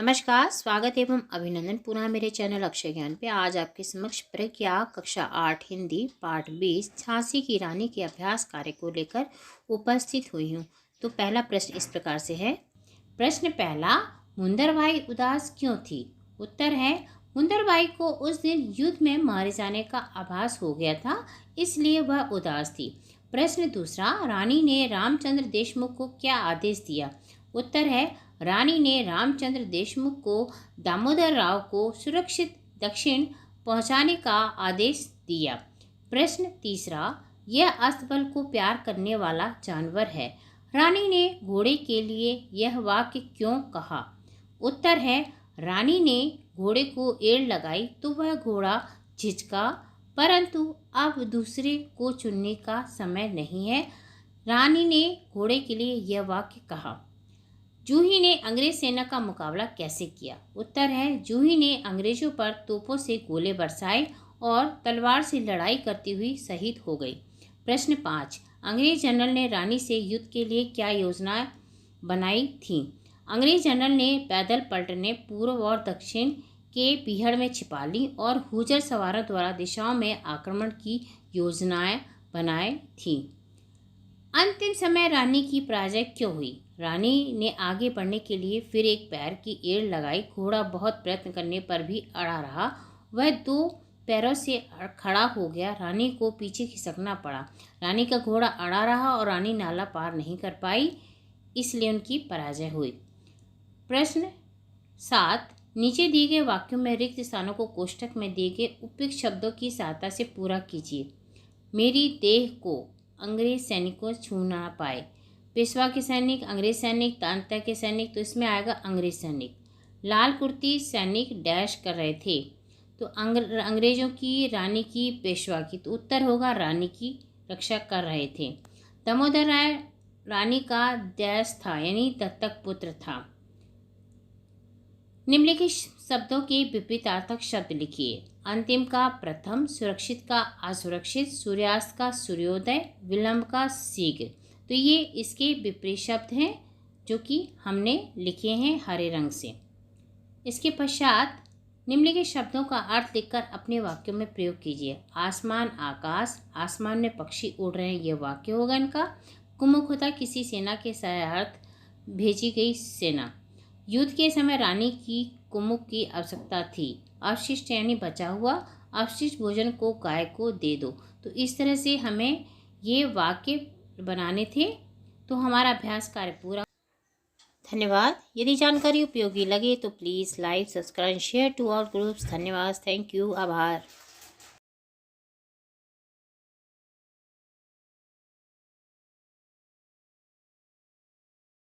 नमस्कार, स्वागत एवं अभिनंदन पुनः मेरे चैनल अक्षय ज्ञान पे। आज आपके समक्ष प्रज्ञा कक्षा 8 हिंदी पाठ 20 झांसी की रानी के अभ्यास कार्य को लेकर उपस्थित हुई हूँ। तो पहला प्रश्न इस प्रकार से है। प्रश्न पहला, मुंदरबाई उदास क्यों थी? उत्तर है, मुंदरबाई को उस दिन युद्ध में मारे जाने का आभास हो गया था, इसलिए वह उदास थी। प्रश्न दूसरा, रानी ने रामचंद्र देशमुख को क्या आदेश दिया? उत्तर है, रानी ने रामचंद्र देशमुख को दामोदर राव को सुरक्षित दक्षिण पहुंचाने का आदेश दिया। प्रश्न तीसरा, यह अस्तबल को प्यार करने वाला जानवर है। रानी ने घोड़े के लिए यह वाक्य क्यों कहा? उत्तर है, रानी ने घोड़े को एड़ लगाई तो वह घोड़ा झिझका, परंतु अब दूसरे को चुनने का समय नहीं है। रानी ने घोड़े के लिए यह वाक्य कहा। जूही ने अंग्रेज सेना का मुकाबला कैसे किया? उत्तर है, जूही ने अंग्रेजों पर तोपों से गोले बरसाए और तलवार से लड़ाई करती हुई शहीद हो गई। प्रश्न 5, अंग्रेज जनरल ने रानी से युद्ध के लिए क्या योजना बनाई थी? अंग्रेज जनरल ने पैदल पलटने, पूर्व और दक्षिण के पीहड़ में छिपा ली और हुजर सवारों द्वारा दिशाओं में आक्रमण की योजनाएं बनाई थी। अंतिम समय रानी की पराजय क्यों हुई? रानी ने आगे बढ़ने के लिए फिर एक पैर की एड़ लगाई। घोड़ा बहुत प्रयत्न करने पर भी अड़ा रहा। वह 2 पैरों से खड़ा हो गया। रानी को पीछे खिसकना पड़ा। रानी का घोड़ा अड़ा रहा और रानी नाला पार नहीं कर पाई, इसलिए उनकी पराजय हुई। प्रश्न 7, नीचे दिए गए वाक्यों में रिक्त स्थानों को कोष्ठक में दिए गए उपयुक्त शब्दों की सहायता से पूरा कीजिए। मेरी देह को अंग्रेज सैनिकों छू ना पाए। पेशवा के सैनिक, अंग्रेज सैनिक, तांत्या के सैनिक, तो इसमें आएगा अंग्रेज सैनिक। लाल कुर्ती सैनिक डैश कर रहे थे, तो अंग्रेजों की, रानी की, पेशवा की, तो उत्तर होगा रानी की रक्षा कर रहे थे। दामोदर राय रानी का डैश था, यानी दत्तक पुत्र था। निम्नलिखित शब्दों के विपरीतार्थक शब्द लिखिए। अंतिम का प्रथम, सुरक्षित का असुरक्षित, सूर्यास्त का सूर्योदय, विलंब का शीघ्र। तो ये इसके विपरीत शब्द हैं जो कि हमने लिखे हैं हरे रंग से। इसके पश्चात निम्नलिखित शब्दों का अर्थ लिखकर अपने वाक्यों में प्रयोग कीजिए। आसमान, आकाश, आसमान में पक्षी उड़ रहे हैं, यह वाक्य होगा इनका। कुमुख होता किसी सेना के सहायतार्थ भेजी गई सेना। युद्ध के समय रानी की कुमुख की आवश्यकता थी। अवशिष्ट यानी बचा हुआ, अवशिष्ट भोजन को गाय को दे दो। तो इस तरह से हमें ये वाक्य बनाने थे। तो हमारा अभ्यास कार्य पूरा। धन्यवाद। यदि जानकारी उपयोगी लगे तो please like, subscribe, share to all groups. धन्यवाद, थैंक यू, आभार।